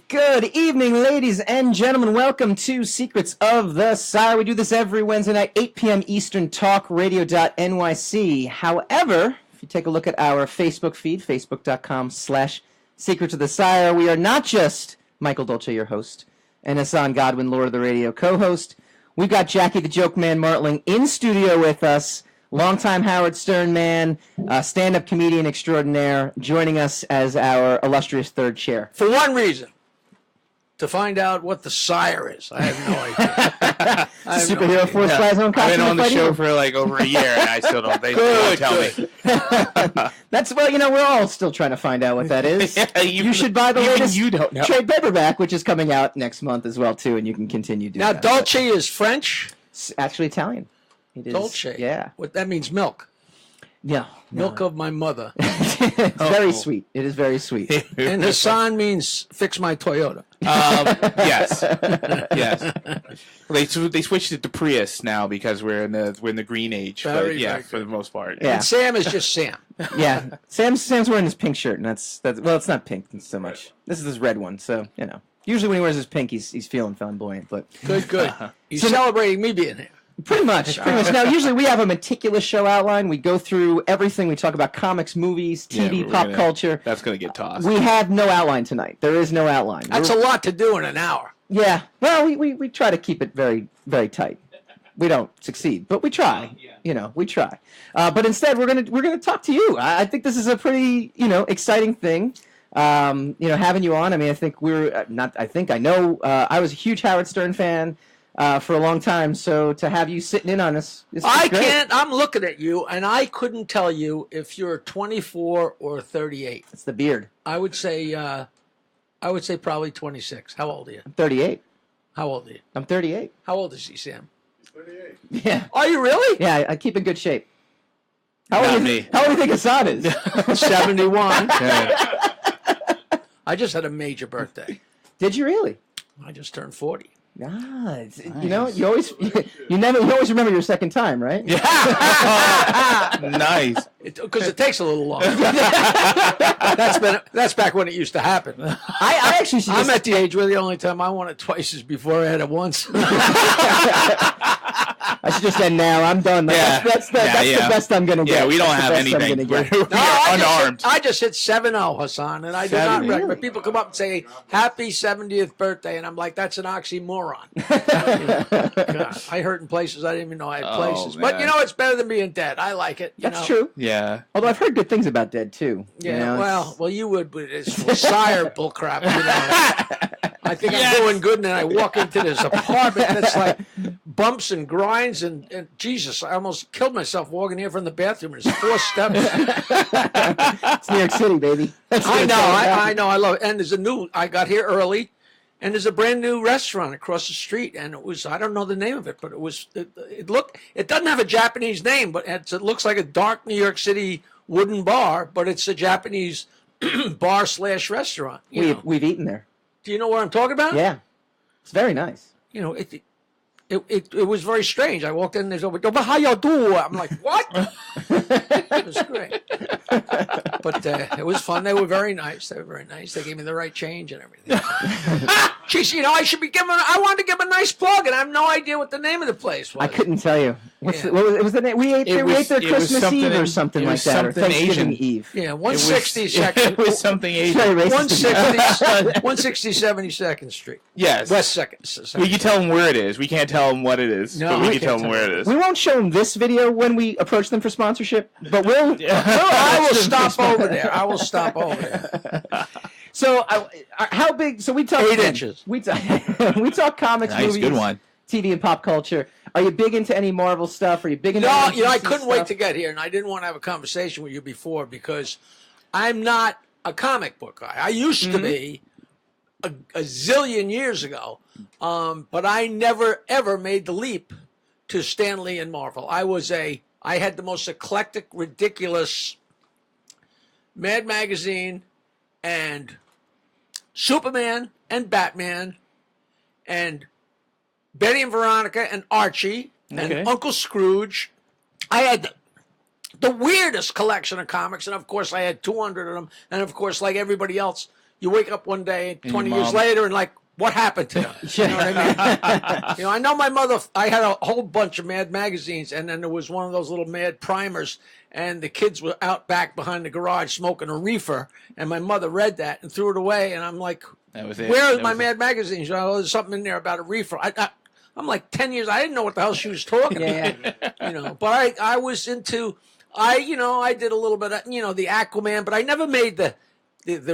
Good evening, ladies and gentlemen. Welcome to Secrets of the Sire. We do this every Wednesday night, 8 p.m. Eastern, talkradio.nyc. However, if you take a look at our Facebook feed, facebook.com/Secrets of the Sire, we are not just Michael Dolce, your host, and Hassan Godwin, Lord of the Radio co-host. We've got Jackie the Joke Man Martling in studio with us, longtime Howard Stern man, stand-up comedian extraordinaire, joining us as our illustrious third chair. For one reason. To find out what the Sire is. I have no idea. Superhero Force Flies on costume. I've been on the show for like over a year, and I still don't. They don't tell me. That's we're all still trying to find out what that is. You should buy the latest trade paperback, which is coming out next month as well too, and you can continue doing that. Now, Dolce is French. It's actually Italian. It is, Dolce. Yeah. What that means? Milk. Yeah. Milk of my mother. It's very sweet. It is very sweet. And Hassan means fix my Toyota. Yes. Yes. They switched it to Prius now because we're in the green age. Very for the most part. Yeah. And Sam is just Sam. Yeah. Sam's wearing his pink shirt, and that's well, it's not pink so much. This is his red one, so Usually when he wears his pink, he's feeling flamboyant, but Good. He's celebrating me being here. Pretty much. Now, usually we have a meticulous show outline. We go through everything. We talk about comics, movies, TV, pop culture. That's going to get tossed. We have no outline tonight. There is no outline. That's a lot to do in an hour. Yeah. Well, we try to keep it very, very tight. We don't succeed, but we try. We try. But instead, we're gonna talk to you. I think this is a pretty exciting thing. Having you on. I mean, I think I know. I was a huge Howard Stern fan. For a long time, so to have you sitting in on this is great. I'm looking at you, and I couldn't tell you if you're 24 or 38. It's the beard. I would say probably 26. How old are you? I'm 38. How old are you? I'm 38. How old is he, Sam? He's 38. Yeah. Are you really? Yeah, I keep in good shape. How old do you think Hassan is? 71. I just had a major birthday. Did you really? I just turned 40. Nice. You always remember your second time, right? Yeah. Nice. Because it takes a little longer. That's back when it used to happen. I'm at the age where the only time I won it twice is before I had it once. I should just end now. I'm done. That's the best I'm going to get. Yeah, we don't have anything. We're unarmed. I just hit 7-0, Hassan, and I do not recommend. People come up and say, happy 70th birthday, and I'm like, that's an oxymoron. God, I hurt in places I didn't even know I had places. Man. But, it's better than being dead. I like it. That's true. Yeah. Although I've heard good things about Dead, too. Yeah, well, you would, but it's Sire bullcrap. I think I'm doing good, and then I walk into this apartment that's like bumps and grinds, and Jesus, I almost killed myself walking here from the bathroom. There's 4 steps. It's New York City, baby. I know, I love it. And I got here early, and there's a brand new restaurant across the street, and it was, I don't know the name of it, but it doesn't have a Japanese name, but it looks like a dark New York City wooden bar, but it's a Japanese bar/restaurant. We've eaten there. Do you know what I'm talking about? Yeah. It's very nice. It was very strange. I walked in, there's over, but how y'all do? I'm like, what? It was great. But it was fun. They were very nice. They gave me the right change and everything. Geez, I should be I wanted to give a nice plug, and I have no idea what the name of the place was. I couldn't tell you. What was the name? We ate there Christmas Eve or something like that, or Thanksgiving Eve. Yeah, 160 It was something Asian. 160 72nd Street. Yes. West 2nd. We can tell them where it is. We can't tell them what it is, but we can tell them where it is. We won't show them this video when we approach them for sponsorship, but I will stop over there. So, how big? So we talk 8 inches. We talk comics, movies, good one. TV, and pop culture. Are you big into any Marvel stuff? Are you big into? No, I couldn't wait to get here, and I didn't want to have a conversation with you before because I'm not a comic book guy. I used to be a zillion years ago, but I never ever made the leap to Stan Lee and Marvel. I had the most eclectic, ridiculous Mad Magazine and Superman and Batman and Betty and Veronica and Archie and Uncle Scrooge. I had the weirdest collection of comics, and of course I had 200 of them, and of course, like everybody else, you wake up one day, And 20 your years mom- later, and like, what happened to them? You know what I mean? I know my mother, I had a whole bunch of Mad magazines, and then there was one of those little Mad primers, and the kids were out back behind the garage smoking a reefer, and my mother read that and threw it away, and I'm like, That was it. where is That my was it. Mad magazines? There's something in there about a reefer. I'm like 10 years, I didn't know what the hell she was talking about. But I was into, I did a little bit of, the Aquaman, but I never made the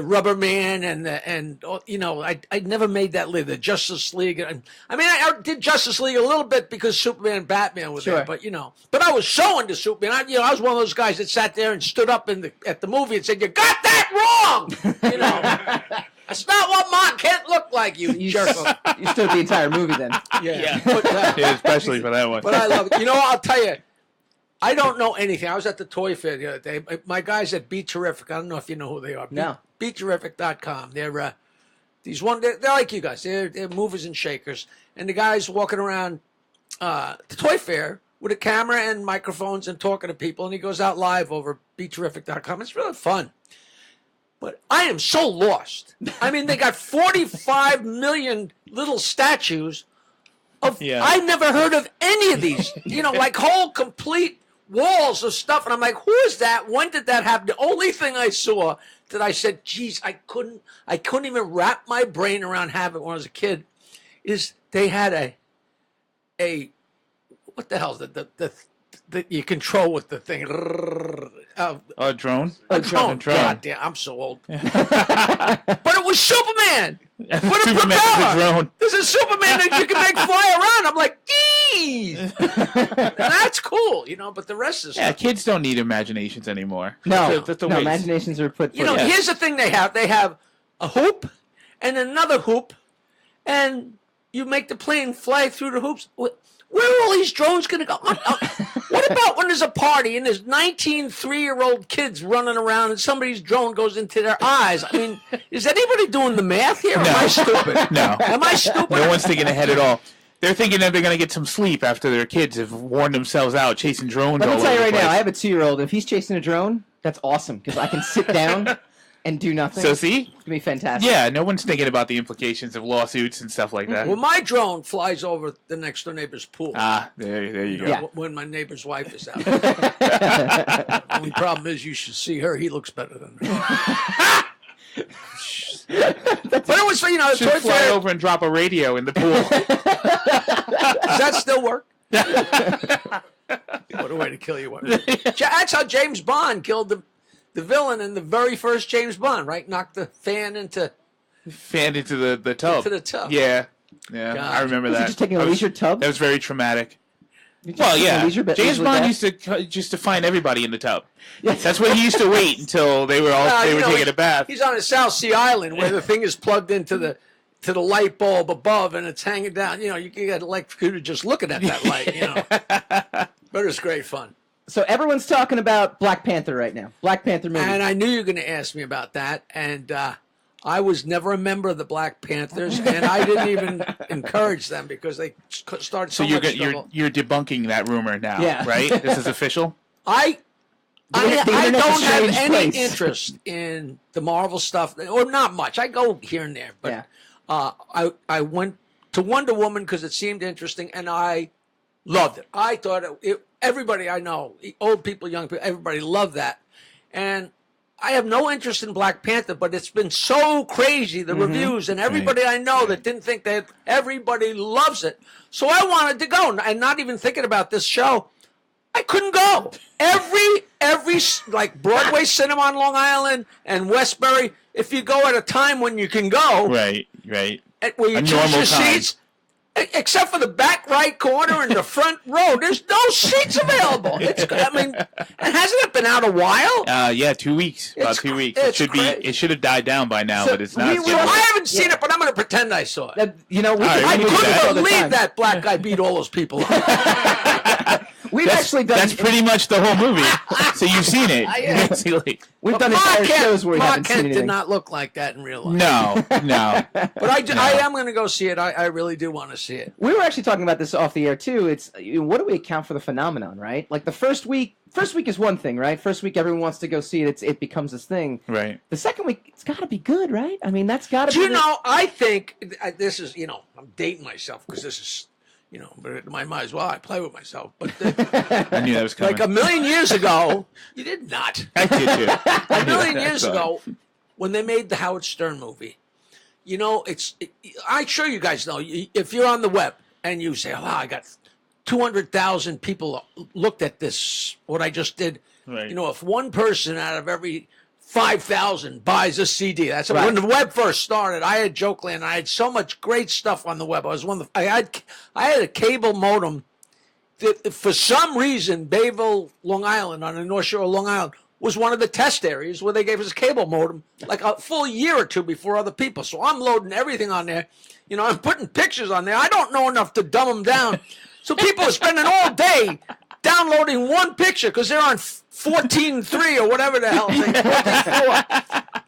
Rubber Man I never made that the Justice League. I did Justice League a little bit because Superman and Batman were there, but but I was so into Superman. I was one of those guys that sat there and stood up at the movie and said, "You got that wrong." That's not what Ma Kent looked like, you jerk. You stood the entire movie then. Yeah. Yeah, especially for that one. But I love it. I'll tell you, I don't know anything. I was at the toy fair the other day. My guys at Be Terrific, I don't know if you know who they are. No. BeTerrific.com. They're they're like you guys. They're movers and shakers. And the guys walking around the toy fair with a camera and microphones and talking to people. And he goes out live over BeTerrific.com. It's really fun. But I am so lost. They got 45 million little statues of. Yeah. I never heard of any of these. Like whole complete walls of stuff. And I'm like, who is that? When did that happen? The only thing I saw that I said, geez, I couldn't even wrap my brain around having it when I was a kid, is they had a what the hell is the you control with the thing. A drone? A drone. God damn, I'm so old. But it was Superman. With a Superman with a propeller. drone. There's a Superman that you can make fly around. I'm like, geez. That's cool, but the rest is Yeah, kids don't need imaginations anymore. No, That's the no, way. imaginations are put. Yeah. Here's the thing they have. They have a hoop and another hoop, and you make the plane fly through the hoops. Where are all these drones going to go? What about when there's a party and there's 19 3-year-old kids running around and somebody's drone goes into their eyes? Is anybody doing the math here? Or am I stupid? No. Am I stupid? No one's thinking ahead at all. They're thinking that they're going to get some sleep after their kids have worn themselves out chasing drones Let all me over tell you the right place. now, I have a 2-year-old. If he's chasing a drone, that's awesome because I can sit down and do nothing. So see? It's gonna be fantastic. Yeah, no one's thinking about the implications of lawsuits and stuff like that. Well, my drone flies over the next door neighbor's pool. There you go. Yeah. When my neighbor's wife is out. The only problem is you should see her. He looks better than her. But it was, the Should toy fly fair. over and drop a radio in the pool. Does that still work? What a way to kill you. That's how James Bond killed the villain in the very first James Bond, right? Knocked the fan into the tub. Into the tub. Yeah. God. I remember Was he that. just taking a That was- leisure tub? That was very traumatic. You just Well, taking a yeah. leisure James leisurely Bond bath? used to find everybody in the tub. Yes. That's what he used to wait until they were taking a bath. He's on a South Sea island where the thing is plugged into the light bulb above and it's hanging down. You get electrocuted just looking at that light. But it's great fun. So everyone's talking about Black Panther right now. Black Panther movie. And I knew you were going to ask me about that. And I was never a member of the Black Panthers, and I didn't even encourage them because they started so much trouble. you're debunking that rumor now, Yeah. right? This is official. I The don't internet's a have strange any place. interest in the Marvel stuff, or not much. I go here and there, but I went to Wonder Woman because it seemed interesting, and I loved it. I thought everybody I know, old people, young people, everybody loved that. And I have no interest in Black Panther, but it's been so crazy, the reviews, and everybody I know that didn't think that, everybody loves it. So I wanted to go, and not even thinking about this show. I couldn't go. Every like Broadway Cinema on Long Island and Westbury, if you go at a time when you can go, Right. where you A choose normal your time. seats, except for the back right corner and the front row, there's no seats available. And hasn't it been out a while? Yeah, 2 weeks. About 2 weeks. it's It should have died down by now, So but it's not. we So were- I haven't seen it, but I'm going to pretend I saw it. We right, I we do that couldn't all the believe time. that black guy beat all those people up. We've actually done. That's pretty much the whole movie. So you've seen it. Yeah. Basically. We've But done entire shows where we Mark haven't seen Kent anything. did not look like that in real life. No. But I am going to go see it. I really do want to see it. We were actually talking about this off the air too. It's what do we account for the phenomenon, right? Like the first week is one thing, right? First week everyone wants to go see it. It becomes this thing. Right. The second week it's got to be good, right? I mean, that's got to be. Do you know? I think this is. I'm dating myself because this is. But I might as well. I play with myself. But I knew that was coming. like a million years ago, you did not. I did too. A million years ago, when they made the Howard Stern movie, I'm sure you guys know, if you're on the web and you say, I got 200,000 people looked at this, what I just did. Right. If one person out of every 5,000 buys a CD, that's Right. when the web first started. I had Jokeland. I had so much great stuff on the web. I had a cable modem that, for some reason, Bayville, Long Island, on the North Shore of Long Island, was one of the test areas where they gave us a cable modem like a full year or two before other people. So I'm loading everything on there. I'm putting pictures on there. I don't know enough to dumb them down. So people are spending all day downloading one picture because they're on 14.3 or whatever the hell.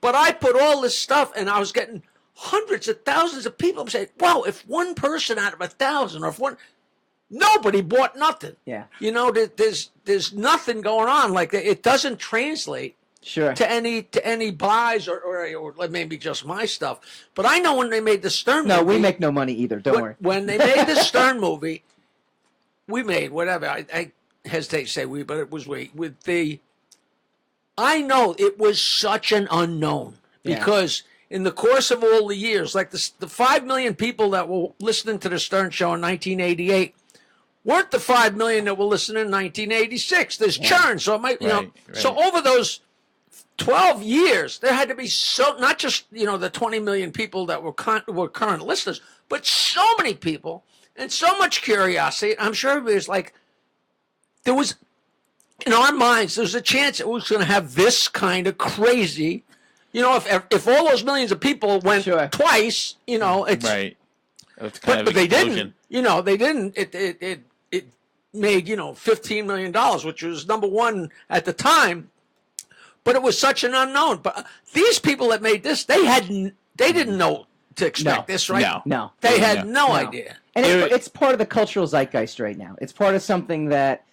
But I put all this stuff, and I was getting hundreds of thousands of people saying, wow, if one person out of 1,000 or if one... Nobody bought nothing. Yeah. There's nothing going on like that. It doesn't translate to any buys or maybe just my stuff. But I know when they made the Stern movie. No, we make no money either. Don't worry. When they made the Stern movie, we made whatever. I hesitate to say we, but it was we. I know it was such an unknown because in the course of all the years, like the 5 million people that were listening to the Stern Show in 1988 weren't the 5 million that were listening in 1986. There's churn, so it might, Right. So over those 12 years, there had to be not just the 20 million people that were current listeners, but so many people and so much curiosity. I'm sure everybody's like, there was in our minds, there's a chance it was going to have this kind of crazy. If all those millions of people went twice, it's right. But they didn't. They didn't. It made $15 million, which was number one at the time. But it was such an unknown. But these people that made this, they didn't know to expect this, right? No. They had no idea. And it's part of the cultural zeitgeist right now. It's part of something that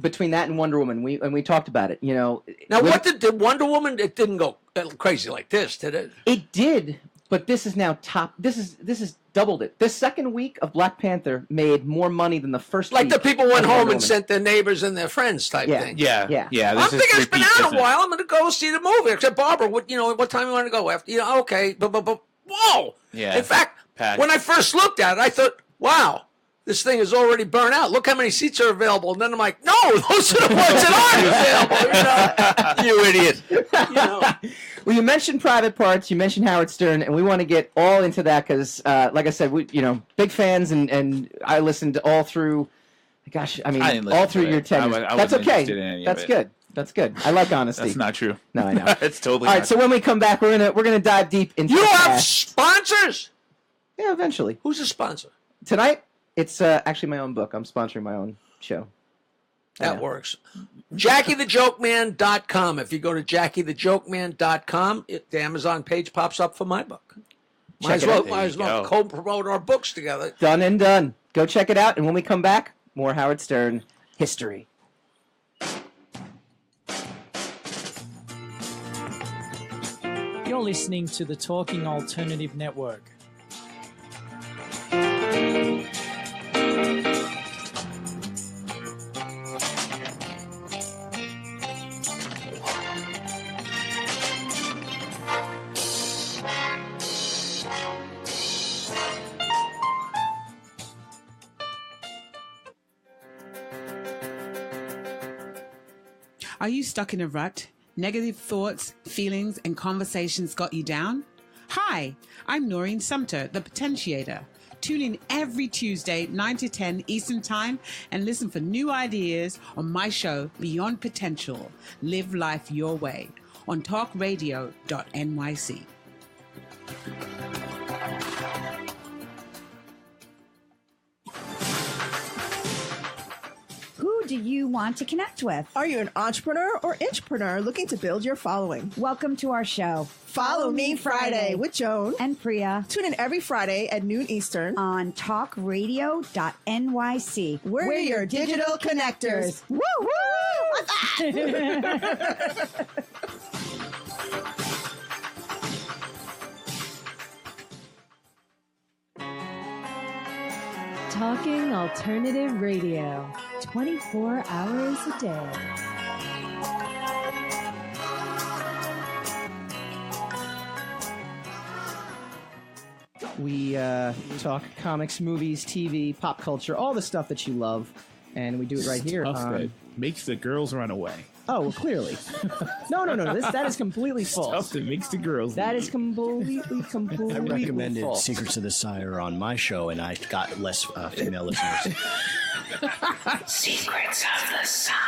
between that and Wonder Woman, we talked about it. Now, what did Wonder Woman? It didn't go crazy like this, did it? It did, but this is now top. This is doubled it. This second week of Black Panther made more money than the first. Like week the people went of home Wonder and Woman. sent their neighbors and their friends type thing. Yeah. I'm thinking it's been out a while. I'm going to go see the movie. I said, Barbara, what time you want to go after? Okay, but whoa. Yeah. In fact, when I first looked at it, I thought, wow, this thing is already burnt out. Look how many seats are available. And then I'm like, no, those are the ones that aren't available. You idiot. Well, you mentioned Private Parts, you mentioned Howard Stern, and we want to get all into that because, like I said, we big fans, and I listened all through. Gosh, I mean, all through your tenure. That's okay. That's good. That's good. I like honesty. That's not true. No, I know. It's totally. All right. So when we come back, we're gonna dive deep into. You the have past. sponsors? Yeah, eventually. Who's a sponsor? Tonight, it's actually my own book. I'm sponsoring my own show. That works. JackieTheJokeman.com. If you go to JackieTheJokeman.com, the Amazon page pops up for my book. Might as well co-promote our books together. Done and done. Go check it out. And when we come back, more Howard Stern history. You're listening to the Talking Alternative Network. Are you stuck in a rut? Negative thoughts, feelings, and conversations got you down? Hi, I'm Noreen Sumter, the Potentiator. Tune in every Tuesday, 9 to 10 Eastern Time, and listen for new ideas on my show, Beyond Potential. Live life your way on talkradio.nyc. Who do you want to connect with? Are you an entrepreneur or intrapreneur looking to build your following? Welcome to our show. Follow Me Friday with Joan and Priya. Tune in every Friday at noon Eastern on talkradio.nyc. We're your digital connectors. Woo woo! Talking Alternative Radio, 24 hours a day. We talk comics, movies, TV, pop culture, all the stuff that you love, and we do it right here. Stuff that makes the girls run away. Oh, well, clearly. No. That is completely false. Stuff that makes the girls That leave. is completely I recommended false. Secrets of the Sire on my show, and I got less female listeners. Secrets of the Sire.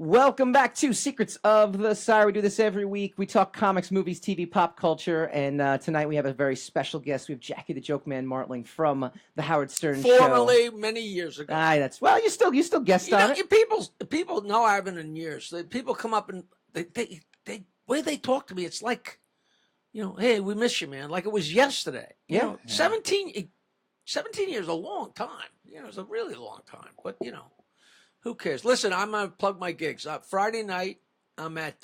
Welcome back to Secrets of the Sire. We do this every week. We talk comics, movies, TV, pop culture, and tonight we have a very special guest. We have Jackie the Joke Man Martling from the Howard Stern Show. Formerly, many years ago. That's well. You still guest on it. People know I haven't in years. People come up and they way they talk to me. It's like, hey, we miss you, man. Like it was yesterday. Yeah. 17 years, a long time. It's a really long time. But who cares? Listen, I'm going to plug my gigs. Friday night, I'm at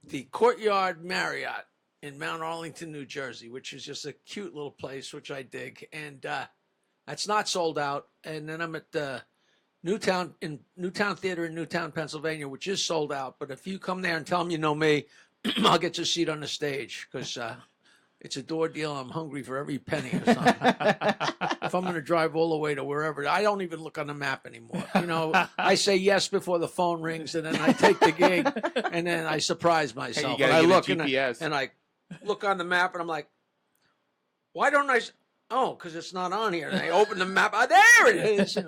the Courtyard Marriott in Mount Arlington, New Jersey, which is just a cute little place, which I dig. And that's not sold out. And then I'm at the Newtown Theater in Newtown, Pennsylvania, which is sold out. But if you come there and tell them you know me, I'll get you a seat on the stage because it's a door deal. I'm hungry for every penny or something. If I'm going to drive all the way to wherever, I don't even look on the map anymore. I say yes before the phone rings, and then I take the gig, and then I surprise myself. And I look GPS. and I look on the map, and I'm like, why don't I? Oh, because it's not on here. And I open the map. Oh, there it is.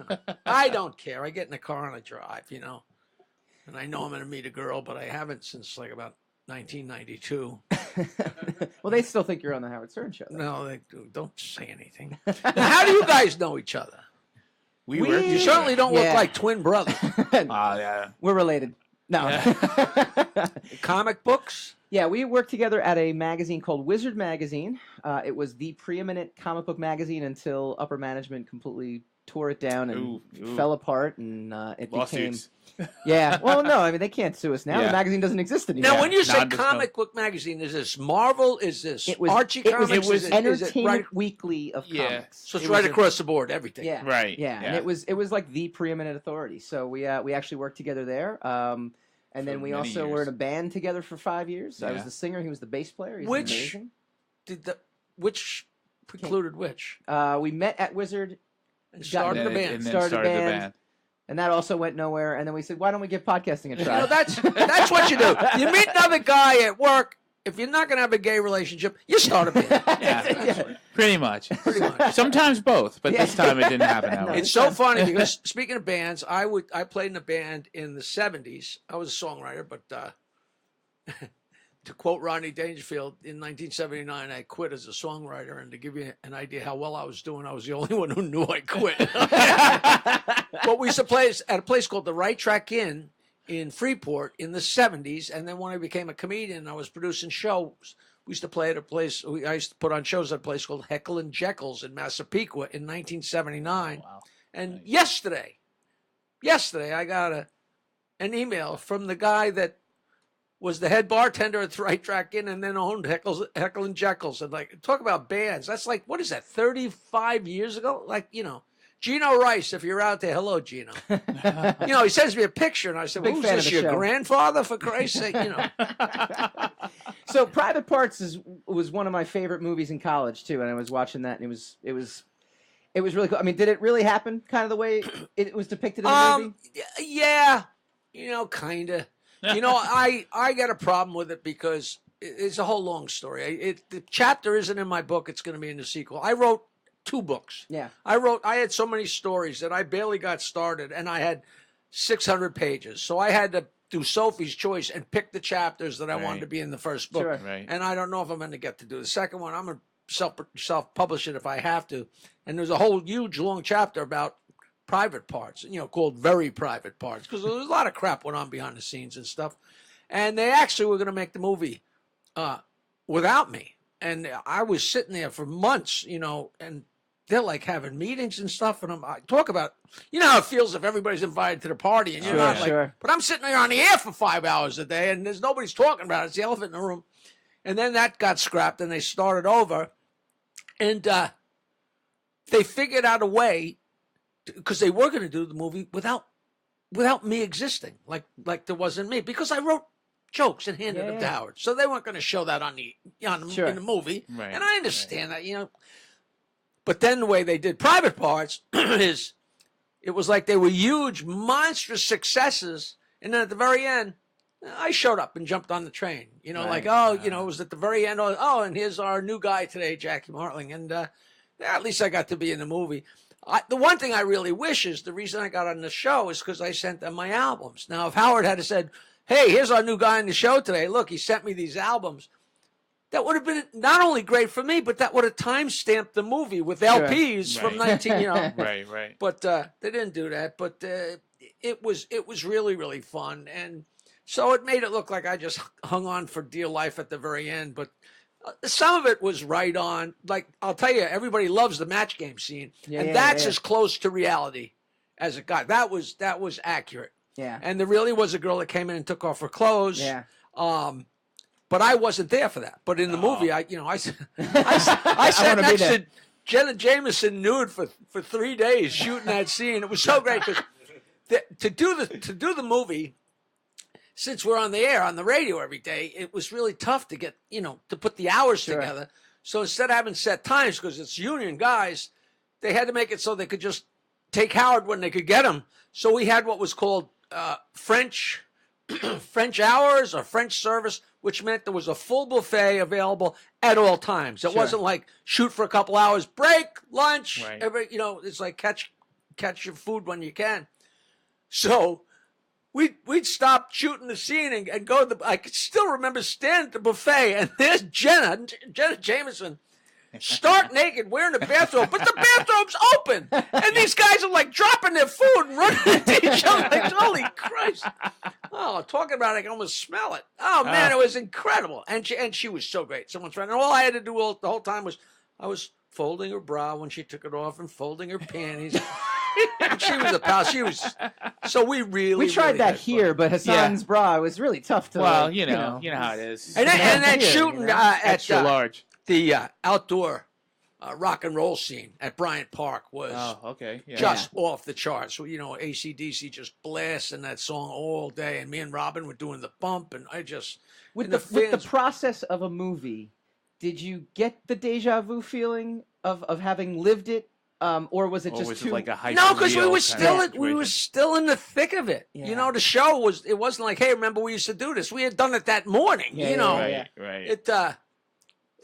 I don't care. I get in the car and I drive, and I know I'm going to meet a girl, but I haven't since like about 1992. Well, they still think you're on the Howard Stern Show. No, they do. Don't say anything. Now, how do you guys know each other? You certainly don't look like twin brothers. Yeah. We're related. No. Comic books? Yeah, we worked together at a magazine called Wizard Magazine. It was the preeminent comic book magazine until upper management completely tore it down and fell apart, and it Lawsuits. became... Yeah, well, no, I mean, they can't sue us now. Yeah. The magazine doesn't exist anymore. Now, when you say comic book magazine, is this Marvel? Is this Archie Comics? It was Entertainment right? Weekly of comics. So it's right across the board, everything. Yeah, Right. Yeah, and it was like the preeminent authority. So we actually worked together there. And then we also were in a band together for 5 years. Yeah. I was the singer. He was the bass player. He's Which precluded which? We met at Wizard and started a band. And then started the band. And that also went nowhere. And then we said, why don't we give podcasting a try? That's what you do. You meet another guy at work. If you're not going to have a gay relationship, you start a band. Yeah. Pretty much. Sometimes both, but this time it didn't happen that way. It's so funny because speaking of bands, I played in a band in the 70s. I was a songwriter, but to quote Rodney Dangerfield, in 1979, I quit as a songwriter. And to give you an idea how well I was doing, I was the only one who knew I quit. But we used to play at a place called the Right Track Inn in Freeport in the 70s. And then when I became a comedian, I was producing shows. We used to play at a place, I used to put on shows at a place called Heckle and Jekyll's in Massapequa in 1979. Wow. And yesterday, I got an email from the guy that was the head bartender at the Right Track Inn and then owned Heckle and Jekyll's. And talk about bands. That's like, what is that, 35 years ago? Gino Rice, if you're out there, hello, Gino. He sends me a picture, and I said, well, who's this, your grandfather, for Christ's sake? So Private Parts was one of my favorite movies in college, too, and I was watching that, and it was really cool. I mean, did it really happen kind of the way it was depicted in the movie? Yeah, kind of. I got a problem with it because it's a whole long story. The chapter isn't in my book. It's going to be in the sequel. I wrote 2 books. Yeah. I had so many stories that I barely got started, and I had 600 pages. So I had to do Sophie's choice and pick the chapters that I wanted to be in the first book. Sure. Right. And I don't know if I'm going to get to do the second one. I'm going to self-publish it if I have to. And there's a whole huge long chapter about private parts, called Very Private Parts, because there was a lot of crap went on behind the scenes and stuff. And they actually were going to make the movie without me. And I was sitting there for months, and they're like having meetings and stuff. And I talk about, how it feels if everybody's invited to the party and you're not like, but I'm sitting there on the air for 5 hours a day and there's nobody's talking about it. It's the elephant in the room. And then that got scrapped and they started over. And they figured out a way, because they were going to do the movie without me existing, like there wasn't me, because I wrote jokes and handed them to Howard. So they weren't going to show that in the movie. Right. And I understand that, But then the way they did Private Parts is it was like they were huge, monstrous successes. And then at the very end, I showed up and jumped on the train. It was at the very end. Oh, and here's our new guy today, Jackie Martling. And at least I got to be in the movie. The one thing I really wish is the reason I got on the show is because I sent them my albums. Now, if Howard had said, hey, here's our new guy on the show today. Look, he sent me these albums. That would have been not only great for me, but that would have time-stamped the movie with LPs from 19, Right. But they didn't do that. But it was really, really fun. And so it made it look like I just hung on for dear life at the very end. But some of it was right on. Like, I'll tell you, everybody loves the match game scene. That's as close to reality as it got. That was accurate. Yeah. And there really was a girl that came in and took off her clothes. Yeah. But I wasn't there for that. But in the movie, I sat next to Jenna Jameson nude for 3 days shooting that scene. It was so great because to do the movie, since we're on the air on the radio every day, it was really tough to get to put the hours together. So instead of having set times, because it's union guys, they had to make it so they could just take Howard when they could get him. So we had what was called French hours or French service, which meant there was a full buffet available at all times. It wasn't like shoot for a couple hours, break, lunch. Right. It's like catch your food when you can. So we'd stop shooting the scene and go to I could still remember standing at the buffet, and there's Jenna Jameson, stark naked, wearing a bathrobe, but the bathrobe's open, and these guys are like dropping their food and running into each other. Like, holy Christ! Oh, talking about it, I can almost smell it. Oh man, it was incredible, and she was so great. Someone's friend, and all I had to do the whole time was I was folding her bra when she took it off and folding her panties. And she was a pal. So we tried really that here, but Hassan's bra was really tough to. Well, you know how it is. And then shooting at extra large. The outdoor rock and roll scene at Bryant Park was just off the charts. So, AC/DC just blasting that song all day, and me and Robin were doing the bump, and I just with the process of a movie, did you get the deja vu feeling of having lived it, or was it just too like a hyper? No, because we were still in the thick of it. Yeah. The show wasn't like, hey, remember we used to do this? We had done it that morning. Right. It.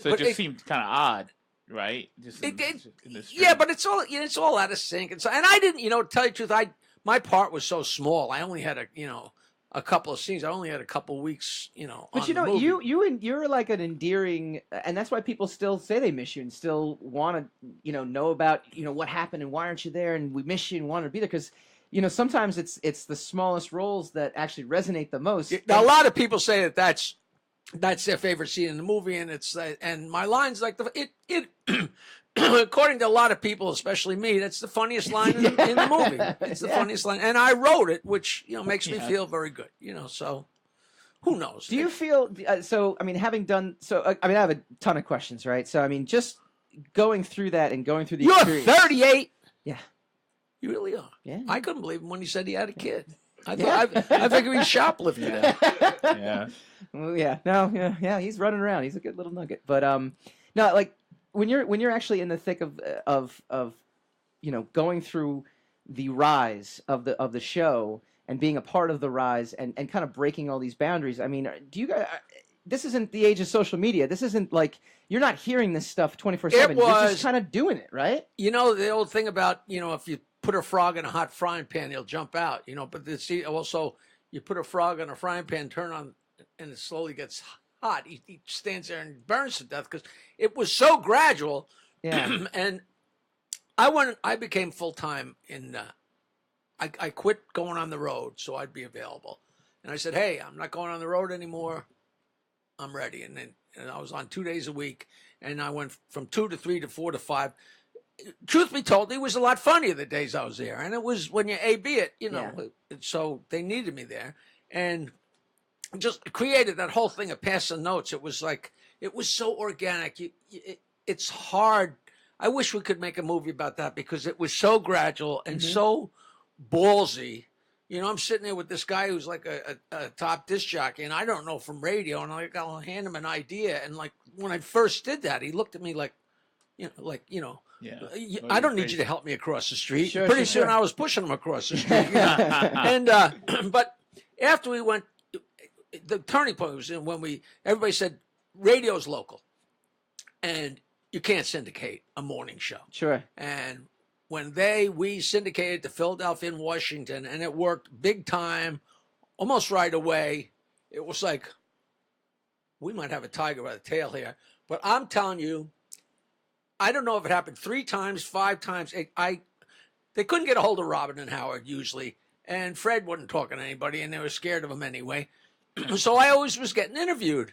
So it just seemed kind of odd, right? But it's all out of sync, and I didn't, to tell you the truth, my part was so small. I only had a couple of scenes. I only had a couple weeks, But on the movie. you're like an endearing, and that's why people still say they miss you and still want to, know about, what happened and why aren't you there, and we miss you and want to be there because. Sometimes it's the smallest roles that actually resonate the most. Now, a lot of people say that's their favorite scene in the movie, and and my line's like according to a lot of people, especially me, that's the funniest line in the movie. It's the funniest line, and I wrote it, which makes me feel very good. So who knows? Do you feel so? I mean, having done so, I have a ton of questions, right? So I mean, just going through that and going through the experience. You're 38. Yeah, you really are. Yeah, I couldn't believe him when he said he had a kid. I figured he shoplifted it. Yeah. Well, yeah. He's running around. He's a good little nugget. But no, like when you're actually in the thick of going through the rise of the show and being a part of the rise and kind of breaking all these boundaries. I mean, this isn't the age of social media. This isn't like you're not hearing this stuff 24/7. You're just kind of doing it, right? You know the old thing about if you put a frog in a hot frying pan, he'll jump out. But also you put a frog in a frying pan, turn on, and it slowly gets hot. He stands there and burns to death because it was so gradual. Yeah. And I became full time in. I quit going on the road so I'd be available. And I said, hey, I'm not going on the road anymore. I'm ready. And I was on 2 days a week. And I went from 2 to 3 to 4 to 5. Truth be told, it was a lot funnier the days I was there. And it was when you A-B it, So they needed me there. And just created that whole thing of passing notes. It was like, it was so organic. It's hard. I wish we could make a movie about that because it was so gradual and so ballsy. I'm sitting there with this guy who's like a top disc jockey, and I don't know from radio, and I'll hand him an idea. And like when I first did that, he looked at me like, I don't need you to help me across the street. Sure, Pretty soon I was pushing him across the street. And but after we went, the turning point was when everybody said radio's local, and you can't syndicate a morning show. Sure. And when we syndicated to Philadelphia and Washington, and it worked big time, almost right away, it was like, we might have a tiger by the tail here. But I'm telling you, I don't know if it happened 3 times, 5 times. They couldn't get a hold of Robin and Howard usually, and Fred wasn't talking to anybody, and they were scared of him anyway. So I always was getting interviewed,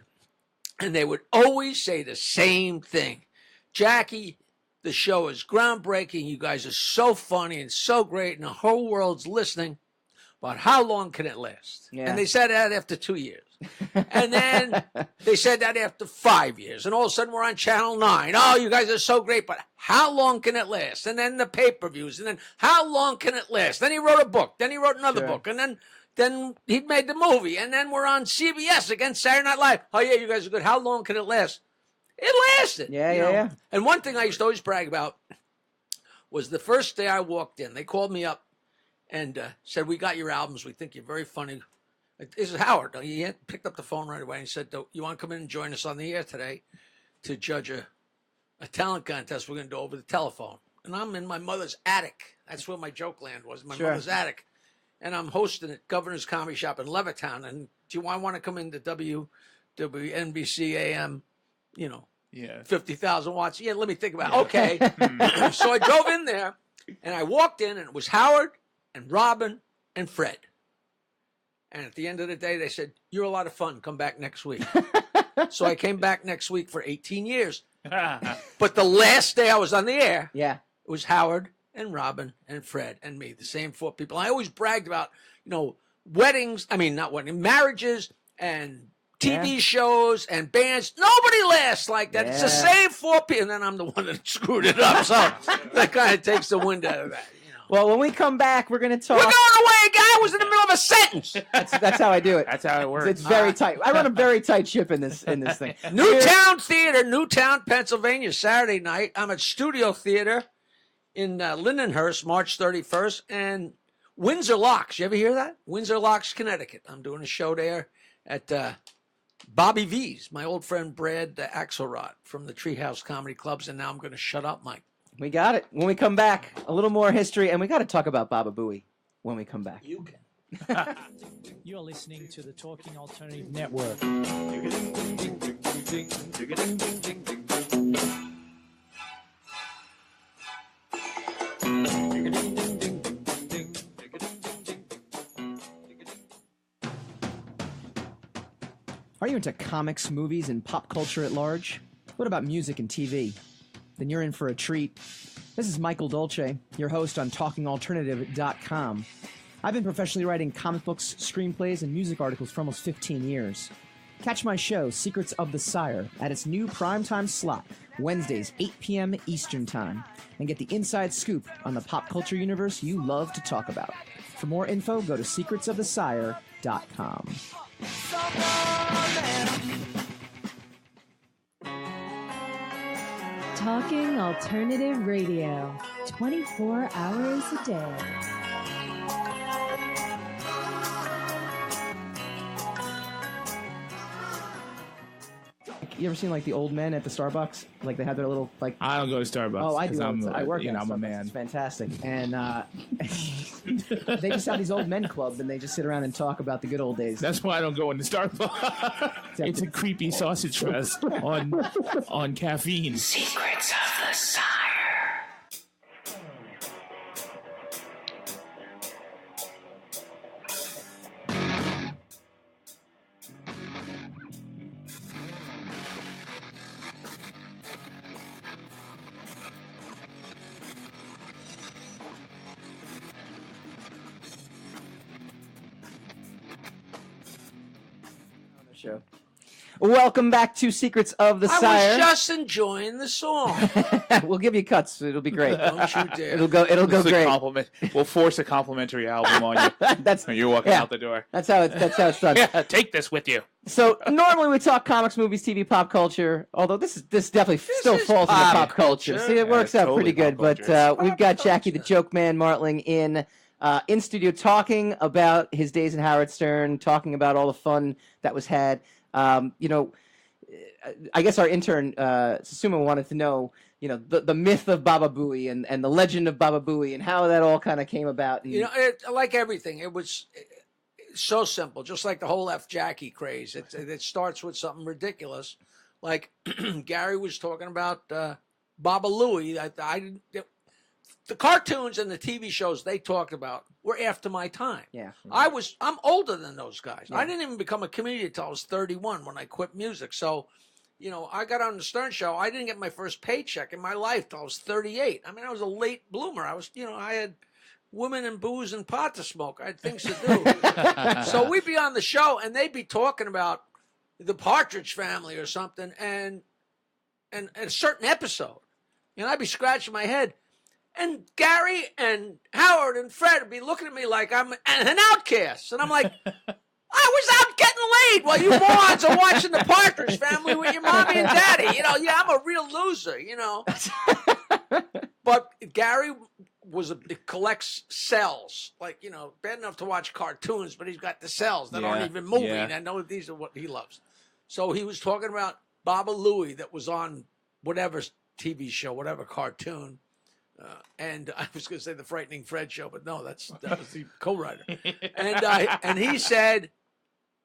and they would always say the same thing. Jackie, the show is groundbreaking. You guys are so funny and so great, and the whole world's listening. But how long can it last? Yeah. And they said that after 2 years. And then they said that after 5 years. And all of a sudden we're on Channel 9. Oh, you guys are so great, but how long can it last? And then the pay-per-views. And then how long can it last? Then he wrote a book. Then he wrote another book. And then he'd made the movie. And then we're on CBS against Saturday Night Live. Oh, yeah, you guys are good. How long can it last? It lasted. Yeah. And one thing I used to always brag about was the first day I walked in, they called me up and said, we got your albums. We think you're very funny. This is Howard. He picked up the phone right away and said, you want to come in and join us on the air today to judge a talent contest we're going to do over the telephone? And I'm in my mother's attic. That's where my joke land was, my mother's attic. And I'm hosting at Governor's Comedy Shop in Levittown. And do you want to come into WNBC AM? 50,000 watts. Yeah, let me think about it. Okay. So I drove in there, and I walked in, and it was Howard and Robin and Fred. And at the end of the day, they said, you're a lot of fun. Come back next week. So I came back next week for 18 years. But the last day I was on the air, it was Howard and Robin and Fred and me, the same 4 people. I always bragged about, marriages and TV shows and bands. Nobody lasts like that. It's the same 4 people. And then I'm the one that screwed it up. So that kind of takes the wind out of that. Well, when we come back, we're going to talk. We're going away, guy. I was in the middle of a sentence. That's how I do it. That's how it works. It's very tight. I run a very tight ship in this thing. Newtown Theater, Newtown, Pennsylvania, Saturday night. I'm at Studio Theater in Lindenhurst, March 31st. And Windsor Locks. You ever hear that? Windsor Locks, Connecticut. I'm doing a show there at Bobby V's, my old friend Brad Axelrod from the Treehouse Comedy Clubs. And now I'm going to shut up, Mike. We got it. When we come back, a little more history, and we got to talk about Baba Booey when we come back. You can. You're listening to the Talking Alternative Network. Are you into comics, movies, and pop culture at large? What about music and TV? Then you're in for a treat. This is Michael Dolce, your host on TalkingAlternative.com. I've been professionally writing comic books, screenplays, and music articles for almost 15 years. Catch my show, Secrets of the Sire, at its new primetime slot, Wednesdays, 8 p.m. Eastern Time, and get the inside scoop on the pop culture universe you love to talk about. For more info, go to secretsofthesire.com. Talking Alternative Radio, 24 hours a day. you ever seen like the old men at the Starbucks? Like they have their little like. I don't go to Starbucks. Oh, I do. I work you at know, I'm a Starbucks. man. It's fantastic, and they just have these old men clubs, and they just sit around and talk about the good old days. That's why I don't go in the Starbucks. It's a creepy sausage fest on caffeine. Secrets of the Sire. Show. Welcome back to Secrets of the I Sire. was just enjoying the song. We'll give you cuts. It'll be great. Don't you dare. It'll go It's a great. compliment. We'll force a complimentary album on you That's when you're walking out the door. That's how it's done. Yeah, take this with you. So normally we talk comics, movies, TV, pop culture. Although this definitely still falls into pop culture. See, it works out totally pretty good. pop But culture. we've got Jackie the Joke Man Martling in studio talking about his days in Howard Stern, talking about all the fun that was had. I guess our intern Susuma wanted to know, the myth of Baba Booey and the legend of Baba Booey and how that all kind of came about. And, Like everything, it was so simple, just like the whole F. Jackie craze. It starts with something ridiculous. Like Gary was talking about Baba Louie. The cartoons and the TV shows they talked about were after my time. Yeah. I'm older than those guys. Yeah. I didn't even become a comedian until I was 31 when I quit music. So, I got on the Stern Show. I didn't get my first paycheck in my life till I was 38. I mean, I was a late bloomer. I was, I had women and booze and pot to smoke. I had things to do. So we'd be on the show and they'd be talking about the Partridge Family or something and a certain episode. And I'd be scratching my head. And Gary and Howard and Fred would be looking at me like I'm an outcast. And I'm like, I was out getting laid while you morons are watching the Partridge Family with your mommy and daddy. I'm a real loser, But Gary collects cells. Like, bad enough to watch cartoons, but he's got the cells that aren't even moving. yeah. And I know these are what he loves. So he was talking about Baba Louie that was on whatever TV show, whatever cartoon. And I was going to say the Frightening Fred show, but no, that was the co-writer. And he said,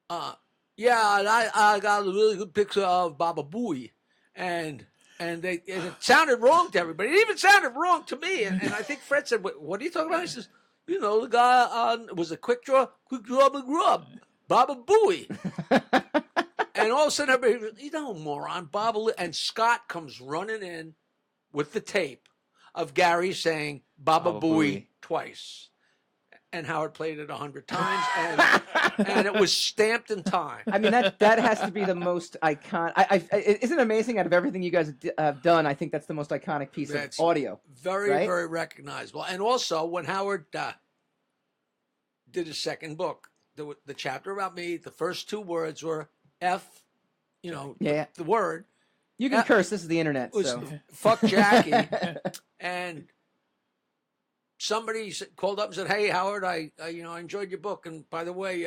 I got a really good picture of Baba Booey. And it sounded wrong to everybody. It even sounded wrong to me. And I think Fred said, what are you talking about? He says, the guy was a quick draw McGrub, Baba Booey. And all of a sudden, everybody, moron, Baba. And Scott comes running in with the tape of Gary saying Baba Booey twice. And Howard played it 100 times, and it was stamped in time. I mean, that has to be the most iconic. Isn't it amazing? Out of everything you guys have done, I think that's the most iconic piece of audio. Very, right? very recognizable. And also, when Howard did his second book, the chapter about me, the first two words were F, the word. You can curse. This is the internet. Was so fuck Jackie. And somebody called up and said, "Hey, Howard, I enjoyed your book, and by the way,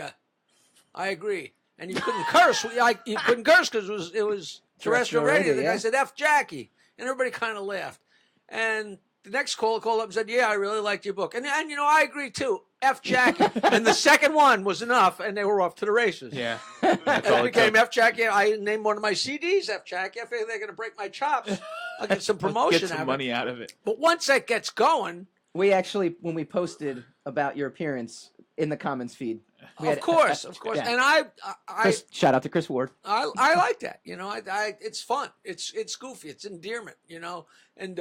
I agree." And you couldn't curse. You couldn't curse because it was terrestrial radio. The guy said, "F Jackie," and everybody kind of laughed. And the next caller called up and said, "Yeah, I really liked your book," and I agree too. F Jackie, and the second one was enough, and they were off to the races. Yeah, and it became F Jackie. I named one of my CDs F Jackie. I figured they're going to break my chops. I'll get some promotion. Get some money out of it. But once that gets going, we actually, when we posted about your appearance in the Commons feed, of course, yeah. and I shout out to Chris Ward. I like that. It's fun. It's goofy. It's endearment. And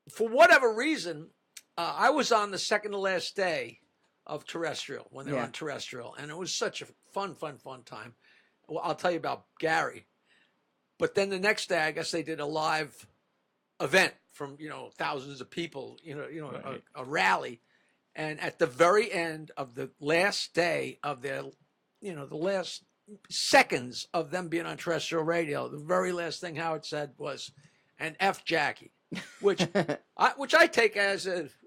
for whatever reason. I was on the second to last day of terrestrial when they were on terrestrial, and it was such a fun time. Well, I'll tell you about Gary, but then the next day, I guess they did a live event from thousands of people, Right. a rally, and at the very end of the last day of their, the last seconds of them being on terrestrial radio, the very last thing Howard said was, "And F Jackie," which I take as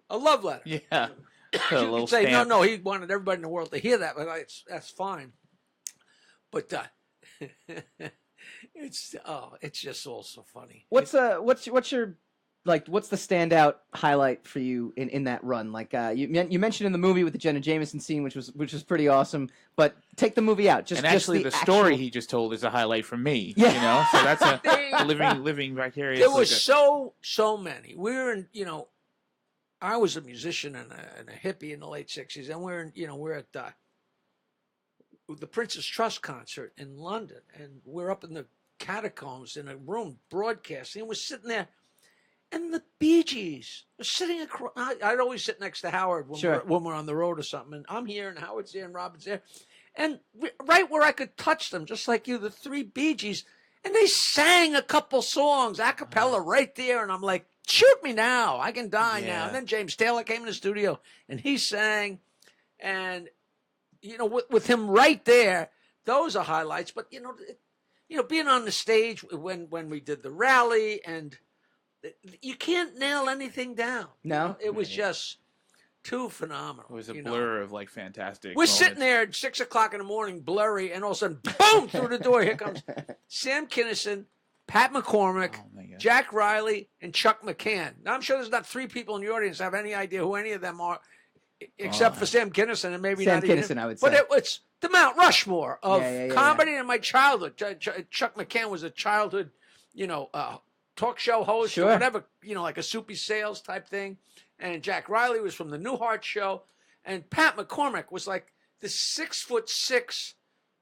a love letter. Yeah. You could say, no, he wanted everybody in the world to hear that, but that's fine. But It's just all so funny. What's your like? What's the standout highlight for you in that run? Like you mentioned in the movie with the Jenna Jameson scene, which was pretty awesome. But take the movie out. And actually, the story he just told is a highlight for me. Yeah. You know, so that's a living vicarious. There was so many. We were in, I was a musician and a hippie in the late '60s, and we're at the Prince's Trust concert in London, and we're up in the catacombs in a room broadcasting, and we're sitting there, and the Bee Gees were sitting across. I'd always sit next to Howard when we're on the road or something, and I'm here, and Howard's there, and Robin's there, and right where I could touch them, just like you, the three Bee Gees, and they sang a couple songs a cappella right there, and I'm like, shoot me now, I can die now. And then James Taylor came in the studio, and he sang, and with him right there, those are highlights. But being on the stage when we did the rally, and you can't nail anything down. No, it was just too phenomenal. It was a blur of like fantastic. We're sitting there at 6 o'clock in the morning, blurry, and all of a sudden, boom, through the door, here comes Sam Kinison, Pat McCormick, Jack Riley, and Chuck McCann. Now, I'm sure there's not three people in the audience that have any idea who any of them are, except for Sam Kinison, and maybe Sam not Kinison, even. I would say. But it's the Mount Rushmore of comedy in my childhood. Chuck McCann was a childhood, talk show host or whatever, like a Soupy Sales type thing. And Jack Riley was from the Newhart Show. And Pat McCormick was like the 6'6",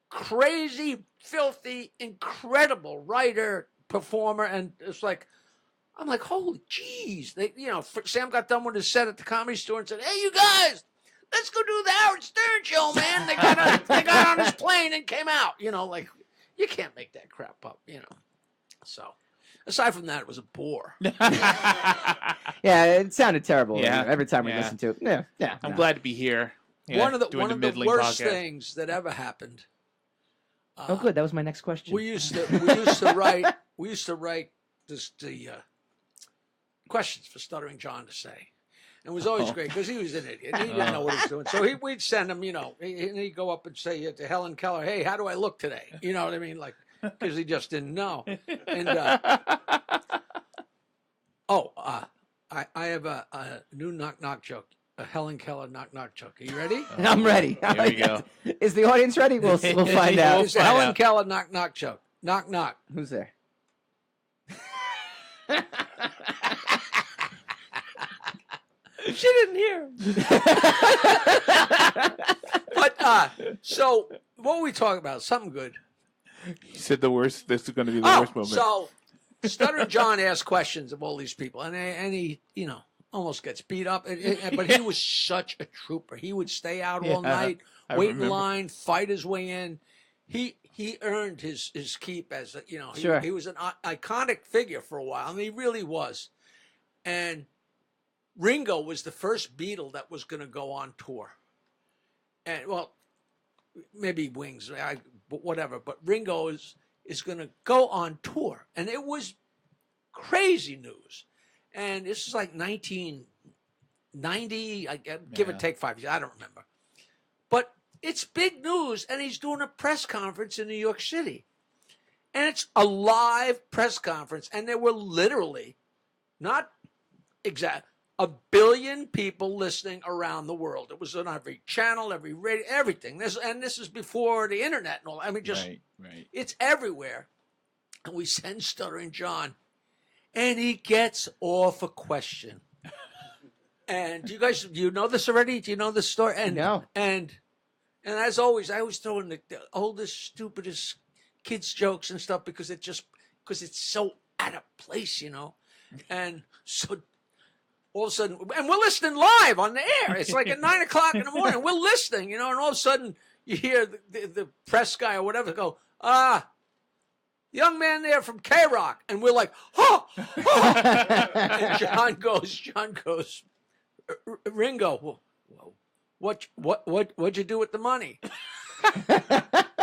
crazy, filthy, incredible writer, performer. And it's like, I'm like, holy jeez. Sam got done with his set at the Comedy Store and said, hey, you guys, let's go do the Howard Stern show, man. They got on his plane and came out. Like, you can't make that crap up, So, aside from that, it was a bore. Yeah, it sounded terrible every time we listened to it. Yeah. I'm glad to be here. One of the worst things that ever happened. Oh, good. That was my next question. We used to write the questions for Stuttering John to say. And it was always great because he was an idiot. He didn't know what he was doing. So we'd send him, and he'd go up and say to Helen Keller, hey, how do I look today? You know what I mean? Like, because he just didn't know. And I have a new knock-knock joke, a Helen Keller knock-knock joke. Are you ready? I'm ready. Here we go. Is the audience ready? We'll find out. It's a Helen Keller knock-knock joke. Knock, knock. Who's there? She didn't hear. But so what were we talking about? Something good. He said the worst. This is going to be the worst moment. So Stuttering John asked questions of all these people, and he almost gets beat up. But he was such a trooper. He would stay out all night, wait in line, fight his way in. He earned his keep as he was an iconic figure for a while, and he really was. And Ringo was the first Beatle that was going to go on tour. And, maybe Wings, whatever. But Ringo is going to go on tour. And it was crazy news. And this is like 1990, give or take 5 years. I don't remember. But it's big news, and he's doing a press conference in New York City. And it's a live press conference. And there were literally, not exact, 1 billion people listening around the world. It was on every channel, every radio, everything. This is before the internet and all. I mean, just it's everywhere. And we send Stuttering John, and he gets off a question. And do you know this already? Do you know this story? And no. And as always, I always throw in the oldest, stupidest kids jokes and stuff because it's so out of place, And so all of a sudden, and we're listening live on the air. It's like at 9 o'clock in the morning. We're listening, and all of a sudden you hear the press guy or whatever go, young man there from K-Rock. And we're like, oh. And John goes, Ringo, what'd you do with the money?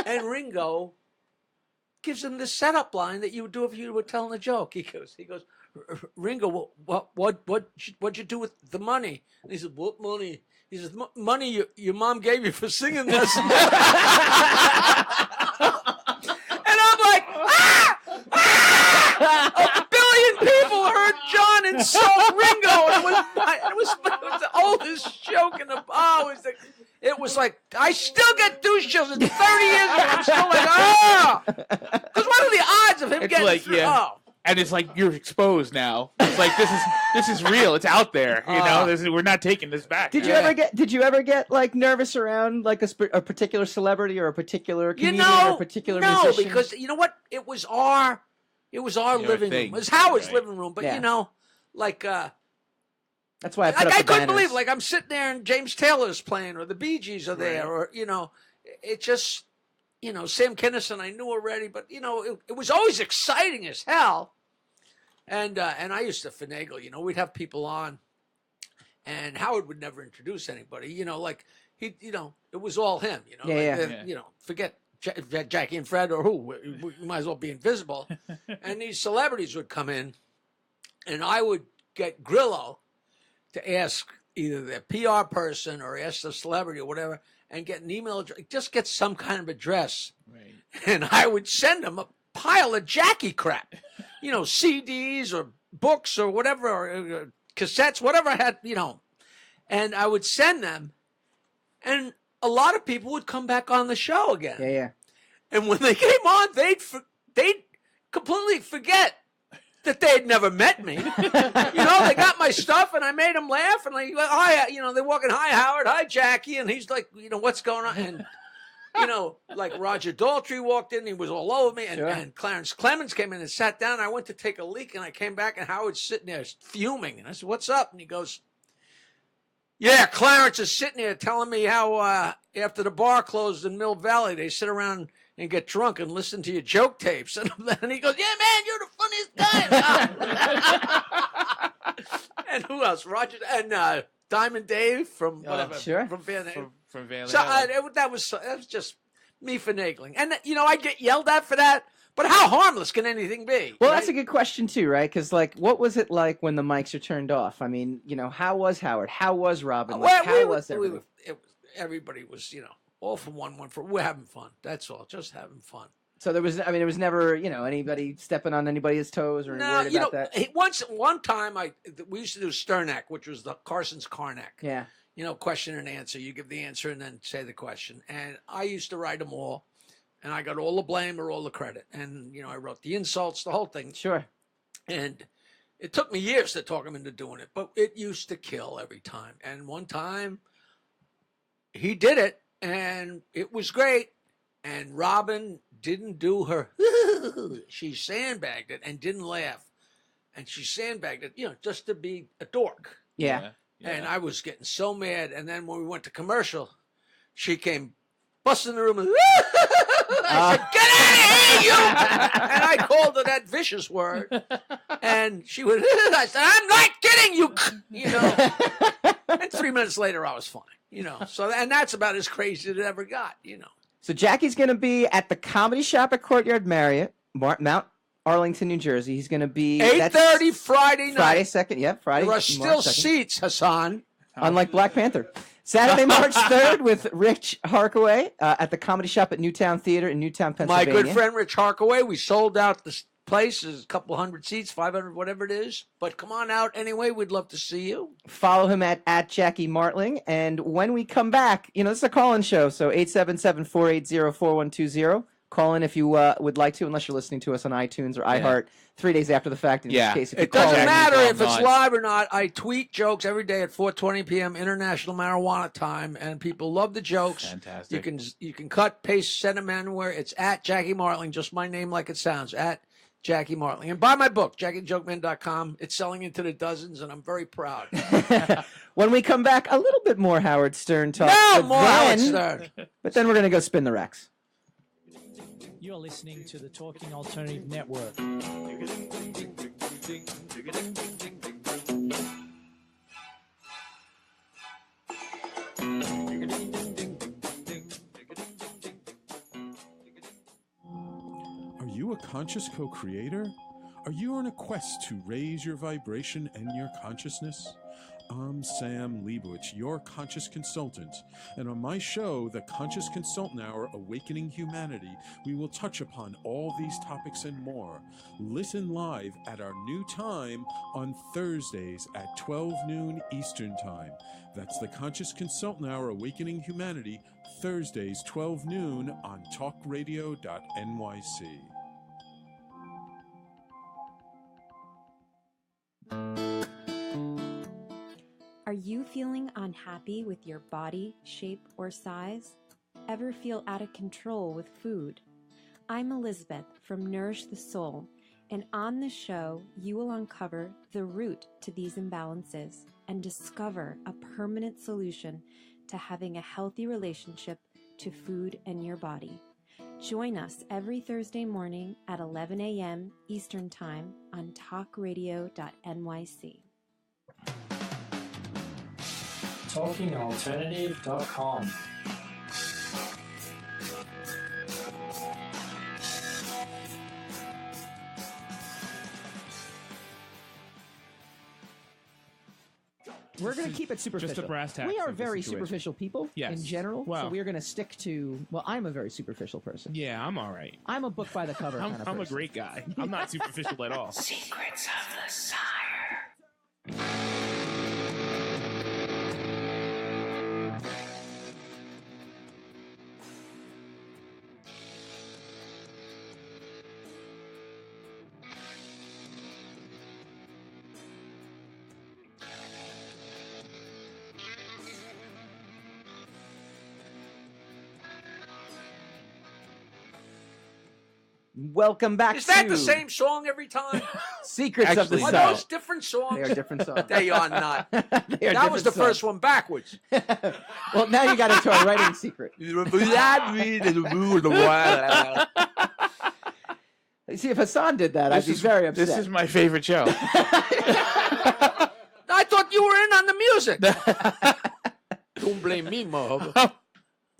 And Ringo gives him the setup line that you would do if you were telling a joke. He goes, Ringo, what'd you do with the money? And he said, what money? He says, money your mom gave you for singing this. And I'm like, ah! I still get douche chills. It's 30 years ago. I'm still like, oh. Because what are the odds of him It's getting like, through? yeah. Oh. And it's like you're exposed now. It's like this is real. It's out there. You know, we're not taking this back. Did you ever get like nervous around like a particular celebrity or a particular comedian or a particular musician? No, because you know what? It was our living room. It was Howard's living room. But you know, like that's why I put up I the couldn't banners. believe like I'm sitting there and James Taylor's playing or the Bee Gees are there or you know, it just. You know, Sam Kinison I knew already, but, you know, it was always exciting as hell. And I used to finagle, you know, we'd have people on, and Howard would never introduce anybody, you know, like, it was all him, you know. You know, forget Jackie and Fred or who, we might as well be invisible. And these celebrities would come in, and I would get Grillo to ask either their PR person or ask the celebrity or whatever, and get an email address, just get some kind of address. Right. And I would send them a pile of Jackie crap, you know, CDs or books or whatever, or cassettes, whatever I had, you know. And I would send them, and a lot of people would come back on the show again. Yeah. And when they came on, they'd completely forget that they had never met me. You know, they got my stuff, and I made them laugh, and like, hi, you know, they're walking, hi, Howard, hi, Jackie, and he's like, you know, what's going on? And, you know, like Roger Daltrey walked in, he was all over me, and Clarence Clemens came in and sat down, and I went to take a leak, and I came back, and Howard's sitting there fuming, and I said, what's up? And he goes, yeah, Clarence is sitting there telling me how after the bar closed in Mill Valley, they sit around and get drunk and listen to your joke tapes. And he goes, yeah, man, you're the funniest guy. And who else? Roger and Diamond Dave from whatever. From Van Halen. From Van Halen. So that was just me finagling. And, you know, I get yelled at for that. But how harmless can anything be? Well, that's a good question, too, right? Because, like, what was it like when the mics are turned off? I mean, you know, how was Howard? How was Robin? Like, how was everybody? Everybody was, you know, all for one for we're having fun. That's all, just having fun. So there was never, you know, anybody stepping on anybody's toes or worried about that. One time we used to do Sternak, which was the Carson's Karnak. Yeah. You know, question and answer. You give the answer and then say the question. And I used to write them all, and I got all the blame or all the credit. And you know, I wrote the insults, the whole thing. Sure. And it took me years to talk him into doing it, but it used to kill every time. And one time, he did it. And it was great. And Robin didn't do her. She sandbagged it and didn't laugh. And she sandbagged it, you know, just to be a dork. Yeah. And I was getting so mad. And then when we went to commercial, she came busting the room. And, I said, get out of here, you! And I called her that vicious word. And she would, I said, I'm not kidding you, you know. And 3 minutes later, I was fine. You know, so and that's about as crazy as it ever got, you know. So Jackie's going to be at the Comedy Shop at Courtyard Marriott, Mount Arlington, New Jersey. He's going to be 8:30 Friday night. Friday 2nd, yep, Friday. There are still seats, Hassan. Unlike Black Panther. Saturday, March 3rd with Rich Harkaway at the Comedy Shop at Newtown Theater in Newtown, Pennsylvania. My good friend Rich Harkaway. We sold out the place. There's a couple hundred seats, 500, whatever it is. But come on out anyway. We'd love to see you. Follow him at Jackie Martling. And when we come back, you know, this is a call-in show, so 877-480-4120. Call in if you would like to, unless you're listening to us on iTunes or iHeart 3 days after the fact. In this case, if it doesn't matter if it's live or not. I tweet jokes every day at 4:20 p.m. International Marijuana Time, and people love the jokes. Fantastic. You can cut, paste, send them anywhere. It's at Jackie Martling, just my name like it sounds, at Jackie Martling. And buy my book, JackieJokeman.com. It's selling into the dozens, and I'm very proud. When we come back, a little bit more Howard Stern talk. No more Howard Stern. But then we're going to go spin the Rex. You're listening to the Talking Alternative Network. Are you a conscious co-creator? Are you on a quest to raise your vibration and your consciousness? I'm Sam Leibowitz, your conscious consultant, and on my show, The Conscious Consultant Hour Awakening Humanity, we will touch upon all these topics and more. Listen live at our new time on Thursdays at 12 noon Eastern Time. That's The Conscious Consultant Hour Awakening Humanity, Thursdays 12 noon on talkradio.nyc. Are you feeling unhappy with your body, shape, or size? Ever feel out of control with food? I'm Elizabeth from Nourish the Soul, and on the show, you will uncover the root to these imbalances and discover a permanent solution to having a healthy relationship to food and your body. Join us every Thursday morning at 11 a.m. Eastern Time on talkradio.nyc. TalkingAlternative.com. We're going to keep it superficial. Just the brass tacks We are of the very situation. superficial people in general, Well, so we are going to stick to. Well, I'm a very superficial person. Yeah, I'm all right. I'm a book by the cover kind of I'm a person. great guy. I'm not superficial at all. Secrets of the Sire. Welcome back Is that to the same song every time? Secrets of the Are Sire. those different songs? They are different songs. They are not. They are That different was the songs. first one backwards. Well, now you got into our writing secret. See, if Hassan did that, I'd be very upset. This is my favorite show. I thought you were in on the music. Don't blame me, Mob.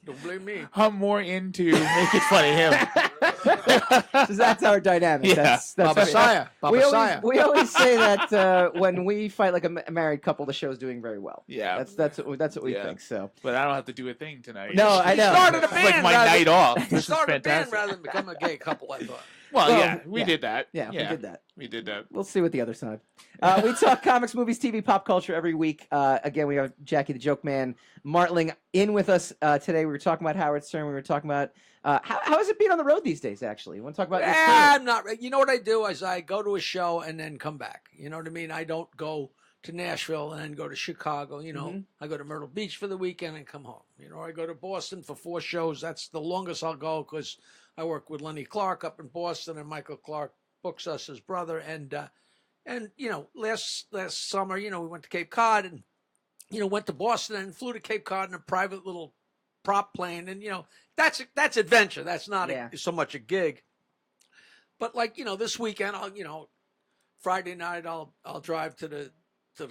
Don't blame me. I'm more into making fun of him. So that's our dynamic. Yeah. That's Baba right. Sire. Baba Sire. We always say that when we fight like a married couple, the show's doing very well. Yeah. That's what we Yeah. think. So. But I don't have to do a thing tonight. No, I know. Started a It's band. like my rather- night off. You This is started a band fantastic. rather than become a gay couple, I thought. Well, Well, yeah, we yeah. did that. Yeah, we did that. We did that. We'll see what the other side. We talk comics, movies, TV, pop culture every week. Again, we have Jackie the Joke Man, Martling in with us today. We were talking about Howard Stern. We were talking about how has it been on the road these days, actually? You want to talk about your career? I'm not. You know what I do is I go to a show and then come back. You know what I mean? I don't go to Nashville and then go to Chicago. You know, I go to Myrtle Beach for the weekend and come home. You know, I go to Boston for 4 shows. That's the longest I'll go because I work with Lenny Clark up in Boston, and Michael Clark books us, his brother. And you know, last summer, you know, we went to Cape Cod and, you know, went to Boston and flew to Cape Cod in a private little prop plane. And, you know, that's adventure. That's not so much a gig. But like, you know, this weekend, Friday night, I'll drive to the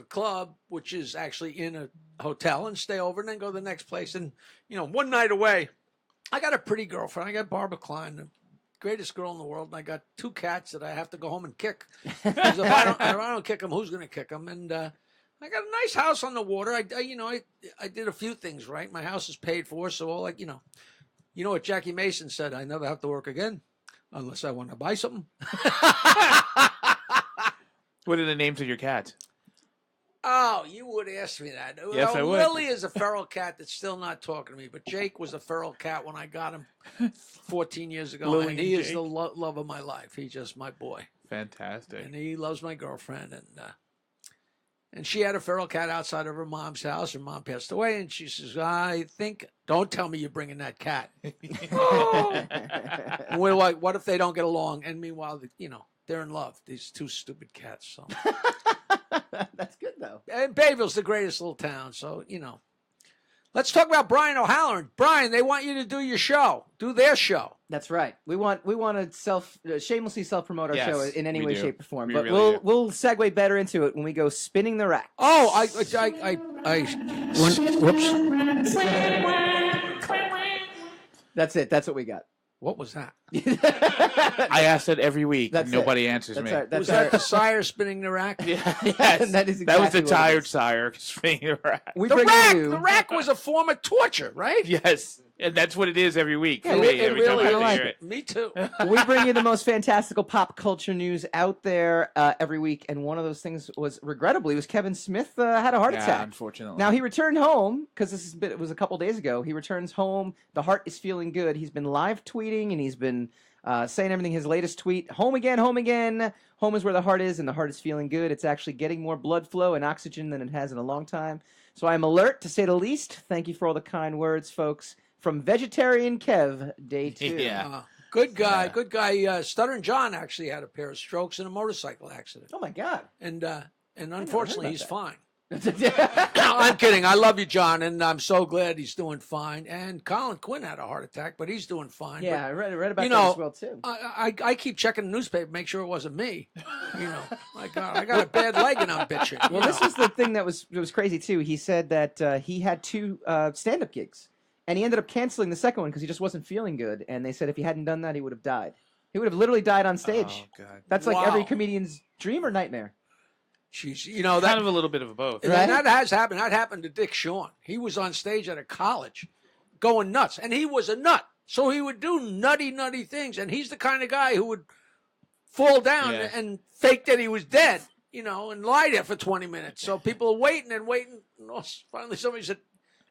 club, which is actually in a hotel, and stay over and then go to the next place. And, you know, one night away, I got a pretty girlfriend. I got Barbara Klein, the greatest girl in the world. And I got 2 cats that I have to go home and kick. 'Cause if I don't kick them, who's going to kick them? And, I got a nice house on the water. I did a few things right. My house is paid for, so all you know what Jackie Mason said. I never have to work again unless I want to buy something. What are the names of your cats? Oh, you would ask me that. Yes, I would. Lily is a feral cat that's still not talking to me, but Jake was a feral cat when I got him 14 years ago, Lily and he and is Jake. the love of my life. He's just my boy, Fantastic. and he loves my girlfriend, and she had a feral cat outside of her mom's house. Her mom passed away, and she says, "I think, don't tell me you're bringing that cat." And we're like, what if they don't get along? And meanwhile, they're in love. These 2 stupid cats. So. That's good though. And Bayville's the greatest little town, so Let's talk about Brian O'Halloran. Brian, they want you to do your show, do their show. That's right. We want to shamelessly self-promote our Yes, show in any we way, do. shape, or form. We But really do. we'll segue better into it when we go spinning the rack. Oh, whoops. That's it. That's what we got. What was that? I ask that every week. That's Nobody it. answers me. Was that the Sire spinning the rack? Yeah, yes. That is That was exactly the what it tired is. Sire spinning the rack. We The bring rack! you. The rack was a form of torture, right? Yes, and that's what it is every week. Yeah, for it me, every time really I is. hear Like it. Me too. We bring you the most fantastical pop culture news out there every week, and one of those things was, regrettably, was Kevin Smith had a heart Yeah, attack. unfortunately. Now he returned home because it was a couple days ago. He returns home. The heart is feeling good. He's been live tweeting and he's been saying everything. His latest tweet: "Home again, home again. Home is where the heart is, and the heart is feeling good. It's actually getting more blood flow and oxygen than it has in a long time. So I'm alert, to say the least. Thank you for all the kind words, folks. From Vegetarian Kev, day 2. Yeah. Good guy. Yeah. Good guy. Stuttering John actually had a pair of strokes in a motorcycle accident, Oh my God. and unfortunately about he's that. fine. I'm kidding. I love you, John, and I'm so glad he's doing fine. And Colin Quinn had a heart attack, but he's doing fine. Yeah, I read about you that know, as well too. I keep checking the newspaper, make sure it wasn't me. You know, I got a bad leg and I'm bitching. Well, this was the thing that was crazy too. He said that he had 2 stand-up gigs, and he ended up canceling the second one because he just wasn't feeling good. And they said if he hadn't done that, he would have died. He would have literally died on stage. Oh, God. That's like every Wow. comedian's dream or nightmare. Jeez, you know Kind that of a little bit of both. and Right? that has happened. That happened to Dick Shawn. He was on stage at a college, going nuts, and he was a nut. So he would do nutty things, and he's the kind of guy who would fall down Yeah. and fake that he was dead, you know, and lie there for 20 minutes. So people are waiting and waiting. And finally, somebody said,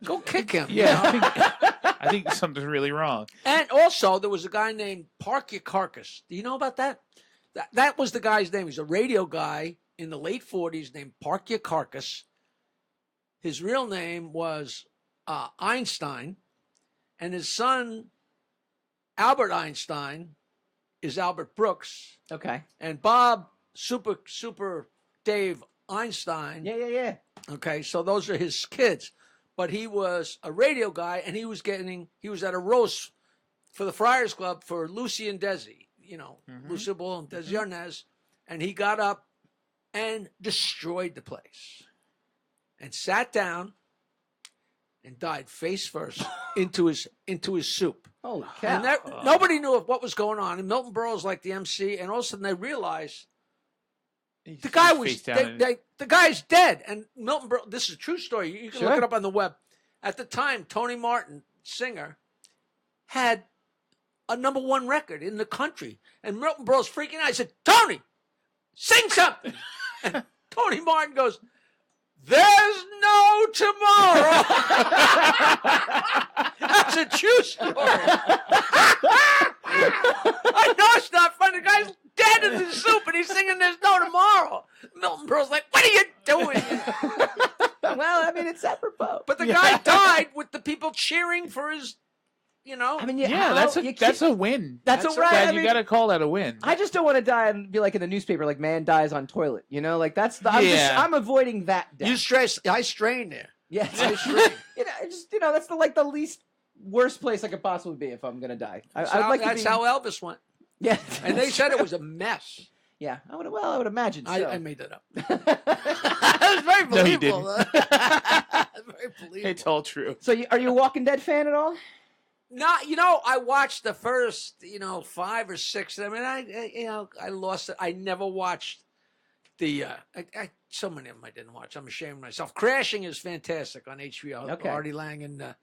"Go kick him." you Yeah, know? I think something's really wrong. And also, there was a guy named Park Your Carcass. Do you know about that? That was the guy's name. He's a radio guy in the late 40s named Park Your Carcass. His real name was Einstein, and his son, Albert Einstein, is Albert Brooks, Okay. and Bob Super Dave Einstein. Yeah. Okay, so those are his kids. But he was a radio guy, and he was at a roast for the Friars Club for Lucy and Desi, you know, Lucille Ball and Desi Arnaz, and he got up and destroyed the place and sat down and died face first into his soup. Holy cow. And nobody knew what was going on. And Milton Berle's like the MC, and all of a sudden they realized the guy was the guy's dead. And Milton Berle, this is a true story. You can look it up on the web. At the time, Tony Martin, singer, had a #1 record in the country, and Milton Berle's freaking out. I said, "Tony, sing something." And Tony Martin goes, "There's no tomorrow." That's a true story. I know it's not funny. The guy's dead in the soup and he's singing "There's no tomorrow." Milton Berle's like, "What are you doing?" Well, I mean, it's apropos. But the guy died with the people cheering for his, you know. I mean, Yeah, that's a win. That's a right. Yeah, I you mean, got to call that a win. I just don't want to die and be like in the newspaper, like man dies on toilet. You know, like that's the. I'm avoiding that death. You stress. I strain there. Yes. I strain. That's the least worst place I could possibly be if I'm gonna die. That's I'd how Elvis went. Yeah. And they said it was a mess. Yeah, I would imagine. So. I made that up. That was very No, you believable. didn't. Very believable. It's all true. So, are you a Walking Dead fan at all? No, I watched the first, 5 or 6. I mean, I lost it. I never watched the. So many of them I didn't watch. I'm ashamed of myself. Crashing is fantastic on HBO. Okay. Artie Lang and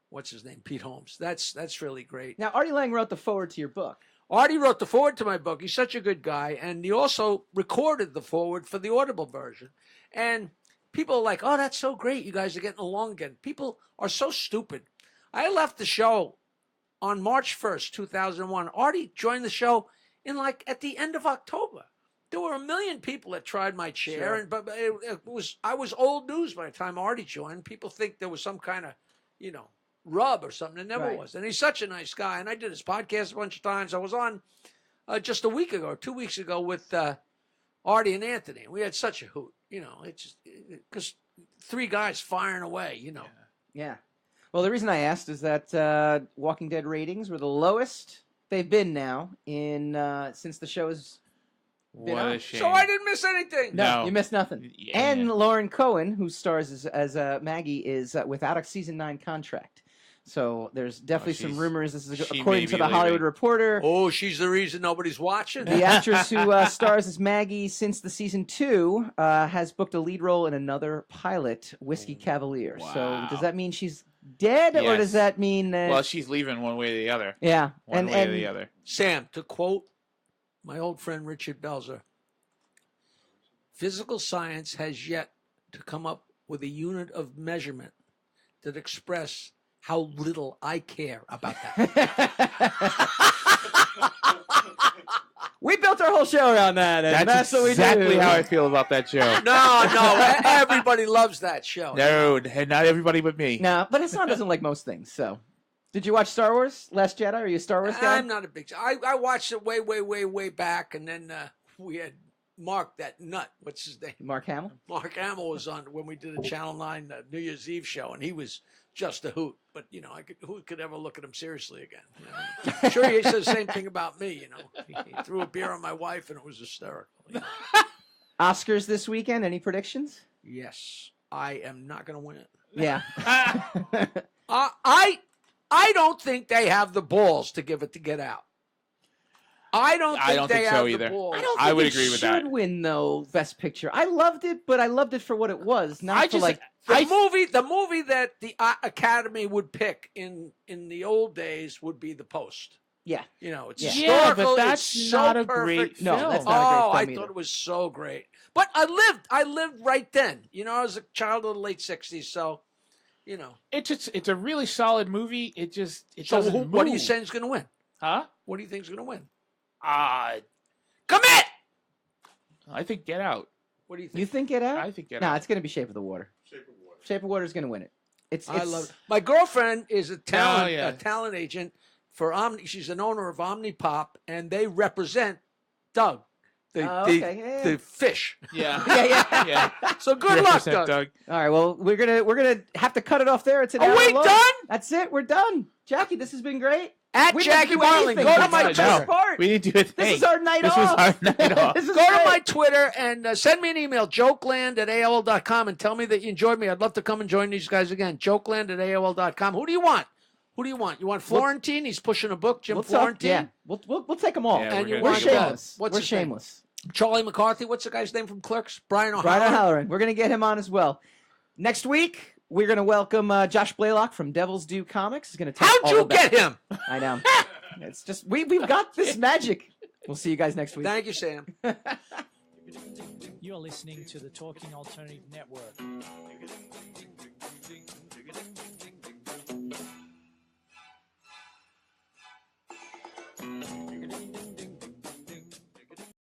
what's his name, Pete Holmes. That's really great. Now, Artie Lang wrote the foreword to your book. Artie wrote the foreword to my book. He's such a good guy, and he also recorded the foreword for the Audible version. And people are like, "Oh, that's so great! You guys are getting along again." People are so stupid. I left the show on March 1st, 2001. Artie joined the show at the end of October. There were 1 million people that tried my chair, but I was old news by the time Artie joined. People think there was some kind of, rub or something. It never was. And he's such a nice guy. And I did his podcast a bunch of times. I was on just a week ago, 2 weeks ago with Artie and Anthony. We had such a hoot. It's just because 3 guys firing away. Yeah. Well, the reason I asked is that Walking Dead ratings were the lowest they've been now since the show has been What on. a shame. So I didn't miss anything. No, you missed nothing. Yeah. And Lauren Cohen, who stars as Maggie, is without a season 9 contract. So there's definitely some she's- rumors. This is she according may to be the Hollywood leaving. Reporter. Oh, she's the reason nobody's watching. The actress who stars as Maggie since the season 2 has booked a lead role in another pilot, Whiskey Cavalier. So does that mean she's dead, or Yes. does that mean that? Well, she's leaving one way or the other. Yeah, One way or the other. Sam, to quote my old friend Richard Belzer, physical science has yet to come up with a unit of measurement that express how little I care about that. We built our whole show around that, and that's what we do. exactly how I feel about that show. No, everybody loves that show. No, not everybody but me. No, but Hassan doesn't like most things. So, did you watch Star Wars: Last Jedi? Are you a Star Wars guy? I'm not a big. I watched it way back, and then we had Mark, that nut. What's his name? Mark Hamill. Mark Hamill was on when we did a Channel 9 New Year's Eve show, and he was just a hoot. But who could ever look at him seriously again? I'm sure he said the same thing about me. He threw a beer on my wife, and it was hysterical. Oscars this weekend. Any predictions? Yes, I am not going to win it. Yeah. I don't think they have the balls to give it to Get Out. I don't think they have the balls. I would agree with that. Should win though Best Picture. I loved it, but I loved it for what it was, not for like the movie that the Academy would pick in the old days would be The Post. Yeah, it's Yeah. historical. Yeah, but that's it's not so a great perfect. film. No, that's not a great film I either. thought it was so great. But I lived right then. I was a child of the late '60s, so It's a really solid movie. It So doesn't move. what do you saying is going to win? Huh? What do you think is going to win? Commit. I think Get Out. What do you think? You think Get Out? I think Get No, Out. it's going to be Shape of the Water. Shape of Water is going to win it. I love it. My girlfriend is a talent yeah. a talent agent for Omni. She's an owner of Omnipop, and they represent Doug, the fish. Yeah. yeah. So good luck, 100% Doug. All right. Well, we're gonna have to cut it off there. It's an hour Are we long. done? That's it. We're done. Jackie, this has been great. At We Jackie didn't do Martling, anything. go to That's my the best part. We didn't do a thing. This is our night This off. was our night off. This is Go to great. my Twitter and send me an email, jokeland@aol.com, and tell me that you enjoyed me. I'd love to come and join these guys again. Jokeland@aol.com. Who do you want? You want Florentine? He's pushing a book, Jim We'll talk- Florentine. Yeah, we'll take them all. Yeah, And you we're We're want shameless. what's We're his name? shameless. Charlie McCarthy. What's the guy's name from Clerks? Brian O'Halloran. Brian O'Halloran. We're gonna get him on as well. Next week, we're gonna welcome Josh Blaylock from Devil's Due Comics. He's gonna talk How'd all you about- get him? I know. It's just we've got this magic. We'll see you guys next week. Thank you, Sam. You're listening to the Talking Alternative Network.